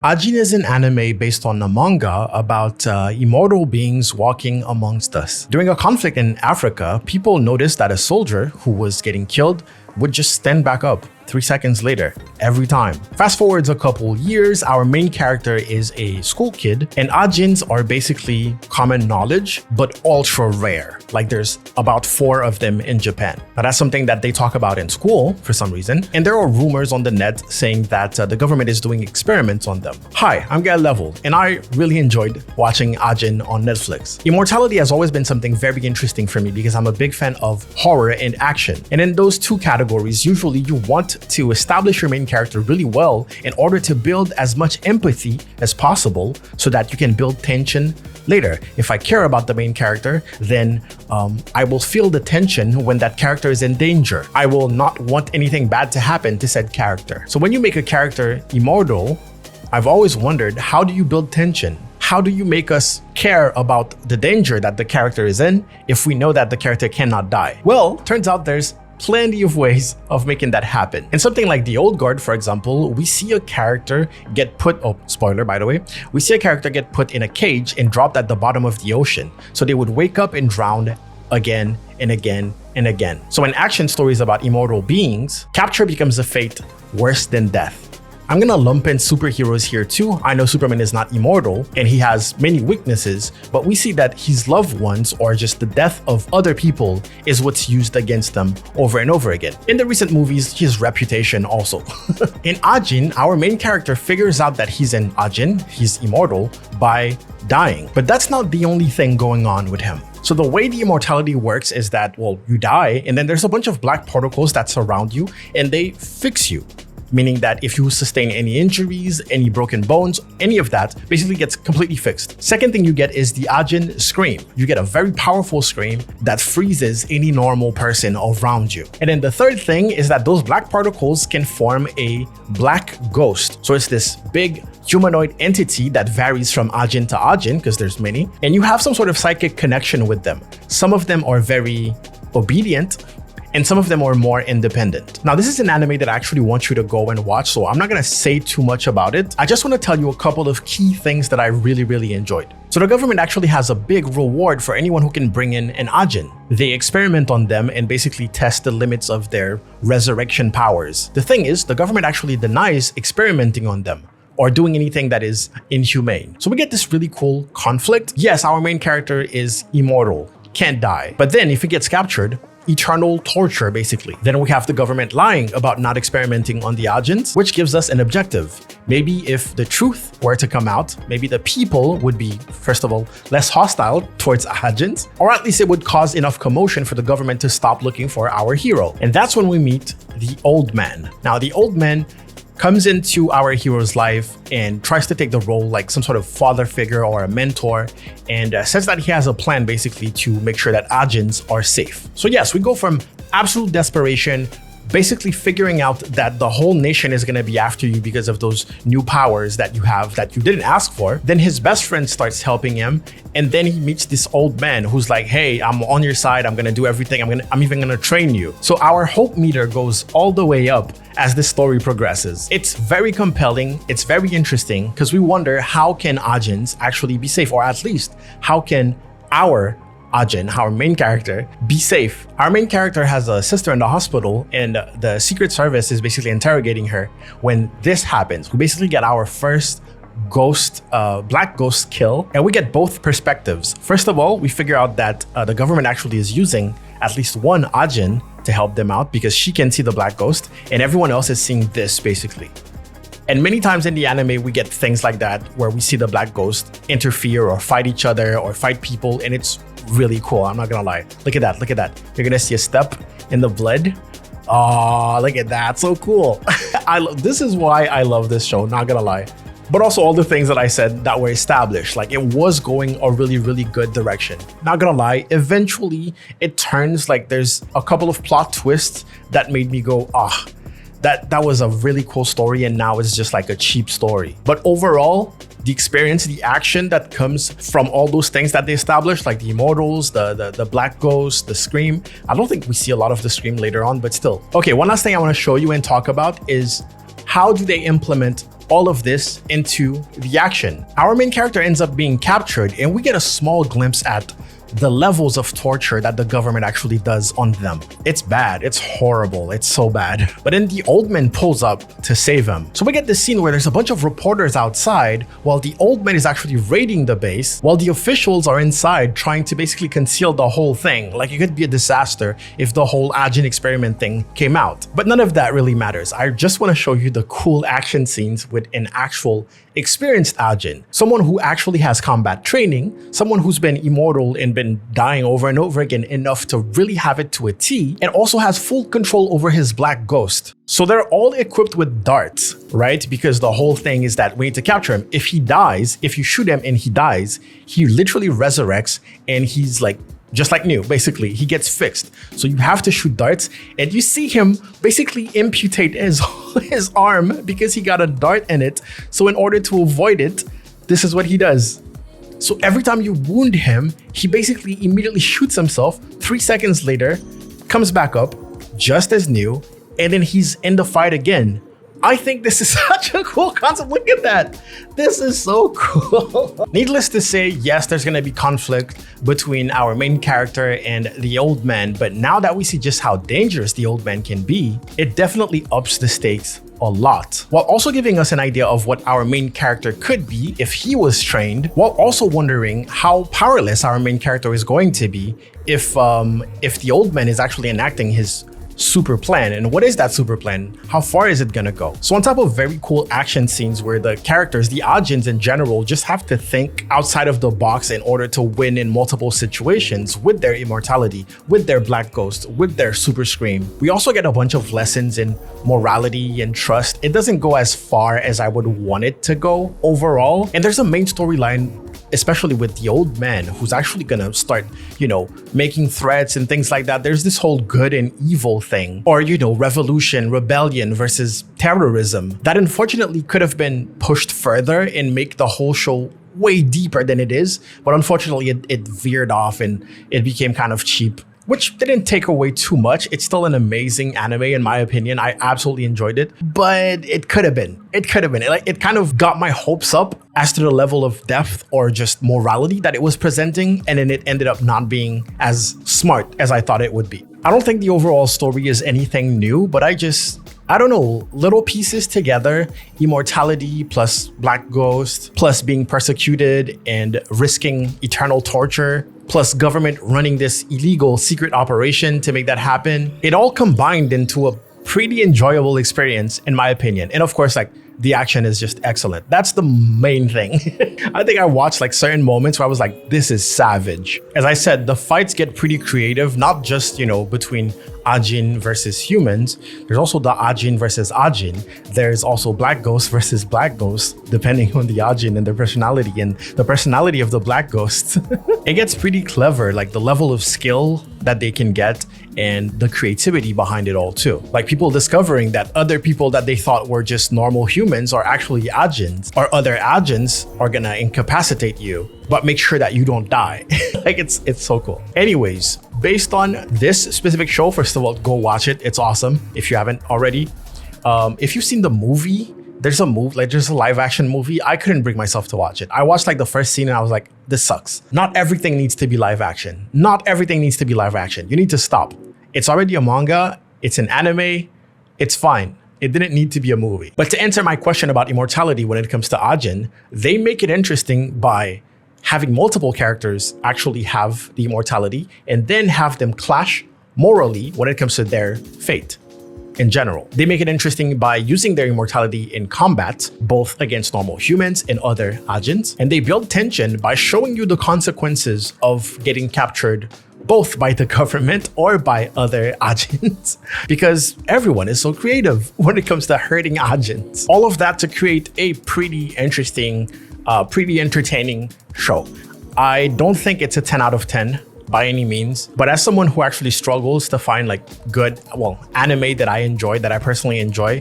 AJIN is an anime based on a manga about immortal beings walking amongst us. During a conflict in Africa, people noticed that a soldier who was getting killed would just stand back up 3 seconds later, every time. Fast forwards a couple years, our main character is a school kid, and AJINs are basically common knowledge, but ultra rare. Like there's about 4 of them in Japan. Now that's something that they talk about in school for some reason, and there are rumors on the net saying that the government is doing experiments on them. Hi, I'm Get Level, and I really enjoyed watching AJIN on Netflix. Immortality has always been something very interesting for me because I'm a big fan of horror and action. And in those two categories, usually you want to establish your main character really well in order to build as much empathy as possible so that you can build tension later. If I care about the main character, then I will feel the tension when that character is in danger. I will not want anything bad to happen to said character. So when you make a character immortal, I've always wondered, how do you build tension? How do you make us care about the danger that the character is in if we know that the character cannot die? Well, turns out there's plenty of ways of making that happen. In something like The Old Guard, for example, we see a character get put, spoiler by the way, we see a character get put in a cage and dropped at the bottom of the ocean. So they would wake up and drown again and again and again. So in action stories about immortal beings, capture becomes a fate worse than death. I'm gonna lump in superheroes here too. I know Superman is not immortal and he has many weaknesses, but we see that his loved ones or just the death of other people is what's used against them over and over again. In the recent movies, his reputation also. In AJIN, our main character figures out that he's an AJIN, he's immortal, by dying. But that's not the only thing going on with him. So the way the immortality works is that, well, you die and then there's a bunch of black particles that surround you and they fix you. Meaning that if you sustain any injuries, any broken bones, any of that basically gets completely fixed. Second thing you get is the AJIN scream. You get a very powerful scream that freezes any normal person around you. And then the third thing is that those black particles can form a black ghost. So it's this big humanoid entity that varies from AJIN to AJIN because there's many, and you have some sort of psychic connection with them. Some of them are very obedient, and some of them are more independent. Now, this is an anime that I actually want you to go and watch, so I'm not gonna say too much about it. I just wanna tell you a couple of key things that I really enjoyed. So the government actually has a big reward for anyone who can bring in an AJIN. They experiment on them and basically test the limits of their resurrection powers. The thing is, the government actually denies experimenting on them or doing anything that is inhumane. So we get this really cool conflict. Yes, our main character is immortal, can't die. But then if he gets captured, eternal torture basically. Then we have the government lying about not experimenting on the AJINs, which gives us an objective. Maybe if the truth were to come out, maybe the people would be, first of all, less hostile towards AJINs, or at least it would cause enough commotion for the government to stop looking for our hero. And that's when we meet the old man. Now, the old man comes into our hero's life and tries to take the role like some sort of father figure or a mentor, and says that he has a plan basically to make sure that AJINs are safe. So yes, we go from absolute desperation, basically figuring out that the whole nation is gonna be after you because of those new powers that you have that you didn't ask for. Then his best friend starts helping him, and then he meets this old man who's like, hey, I'm on your side, I'm gonna do everything, I'm even gonna train you. So our hope meter goes all the way up as the story progresses. It's very compelling, it's very interesting, because we wonder how can AJINs actually be safe, or at least how can our AJIN, our main character, be safe. Our main character has a sister in the hospital, and the Secret Service is basically interrogating her when this happens. We basically get our first ghost, black ghost kill, and we get both perspectives. First of all, we figure out that the government actually is using at least one AJIN to help them out because she can see the black ghost, and everyone else is seeing this basically. And many times in the anime, we get things like that where we see the black ghost interfere or fight each other or fight people, and it's really cool. I'm not gonna lie. Look at that, look at that. You're gonna see a step in the blood. Oh, look at that, so cool. This is why I love this show, not gonna lie. But also all the things that I said that were established, like it was going a really good direction. Not gonna lie, eventually it turns like there's a couple of plot twists that made me go, that was a really cool story, and now it's just like a cheap story. But overall, the experience, the action that comes from all those things that they established, like the immortals, the black ghost, the scream. I don't think we see a lot of the scream later on, but still. Okay, one last thing I want to show you and talk about is how do they implement all of this into the action. Our main character ends up being captured, and we get a small glimpse at the levels of torture that the government actually does on them. It's bad, it's horrible, it's so bad. But then the old man pulls up to save him. So we get this scene where there's a bunch of reporters outside while the old man is actually raiding the base, while the officials are inside trying to basically conceal the whole thing. Like, it could be a disaster if the whole AJIN experiment thing came out. But none of that really matters. I just want to show you the cool action scenes with an actual experienced AJIN, someone who actually has combat training, someone who's been immortal and been dying over and over again enough to really have it to a T, and also has full control over his black ghost. So they're all equipped with darts, right? Because the whole thing is that we need to capture him. If he dies, if you shoot him and he dies, he literally resurrects and he's like, just like new, basically. He gets fixed. So you have to shoot darts, and you see him basically amputate his arm because he got a dart in it. So in order to avoid it, this is what he does. So every time you wound him, he basically immediately shoots himself. 3 seconds later, comes back up just as new, and then he's in the fight again. I think this is such a cool concept. Look at that. This is so cool. Needless to say, yes, there's going to be conflict between our main character and the old man. But now that we see just how dangerous the old man can be, it definitely ups the stakes a lot, while also giving us an idea of what our main character could be if he was trained, while also wondering how powerless our main character is going to be if the old man is actually enacting his super plan. And what is that super plan? How far is it gonna go? So on top of very cool action scenes where the characters, the AJINs in general, just have to think outside of the box in order to win in multiple situations with their immortality, with their black ghost, with their super scream, we also get a bunch of lessons in morality and trust. It doesn't go as far as I would want it to go overall. And there's a main storyline, especially with the old man, who's actually gonna start, making threats and things like that. There's this whole good and evil thing, or, revolution, rebellion versus terrorism that unfortunately could have been pushed further and make the whole show way deeper than it is. But unfortunately, it veered off and it became kind of cheap, which didn't take away too much. It's still an amazing anime in my opinion. I absolutely enjoyed it, but it could have been. It kind of got my hopes up as to the level of depth or just morality that it was presenting, and then it ended up not being as smart as I thought it would be. I don't think the overall story is anything new, but I don't know, little pieces together, immortality plus black ghost, plus being persecuted and risking eternal torture, plus government running this illegal secret operation to make that happen. It all combined into a pretty enjoyable experience in my opinion. And of course, the action is just excellent. That's the main thing. I think I watched certain moments where I was like, this is savage. As I said, the fights get pretty creative, not just, between AJIN versus humans. There's also the AJIN versus AJIN. There's also black ghost versus black ghost, depending on the AJIN and their personality and the personality of the black ghost. It gets pretty clever, the level of skill that they can get and the creativity behind it all too. People discovering that other people that they thought were just normal humans are actually AJINs, or other AJINs are gonna incapacitate you, but make sure that you don't die. It's so cool. Anyways, based on this specific show, first of all, go watch it. It's awesome if you haven't already. If you've seen the movie, there's a live action movie. I couldn't bring myself to watch it. I watched the first scene and I was like, this sucks. Not everything needs to be live action. Not everything needs to be live action. You need to stop. It's already a manga. It's an anime. It's fine. It didn't need to be a movie. But to answer my question about immortality when it comes to AJIN, they make it interesting by having multiple characters actually have the immortality and then have them clash morally when it comes to their fate in general. They make it interesting by using their immortality in combat, both against normal humans and other AJINs. And they build tension by showing you the consequences of getting captured both by the government or by other AJINs, because everyone is so creative when it comes to hurting AJINs. All of that to create a pretty interesting, pretty entertaining show. I don't think it's a 10 out of 10 by any means, but as someone who actually struggles to find good, anime that I enjoy, that I personally enjoy,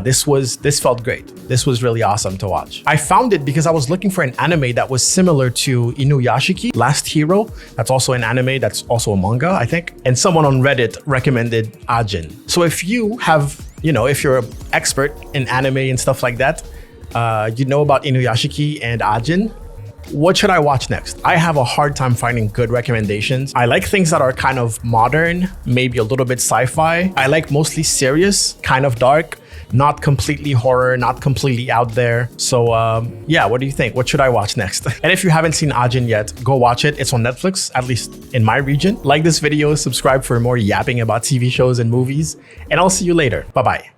this felt great. This was really awesome to watch. I found it because I was looking for an anime that was similar to Inuyashiki, Last Hero. That's also an anime, that's also a manga, I think. And someone on Reddit recommended AJIN. So if you have, if you're an expert in anime and stuff like that, You know about Inuyashiki and AJIN. What should I watch next? I have a hard time finding good recommendations. I like things that are kind of modern, maybe a little bit sci-fi. I like mostly serious, kind of dark, not completely horror, not completely out there. So yeah, what do you think? What should I watch next? And if you haven't seen AJIN yet, go watch it. It's on Netflix, at least in my region. Like this video, subscribe for more yapping about TV shows and movies, and I'll see you later. Bye-bye.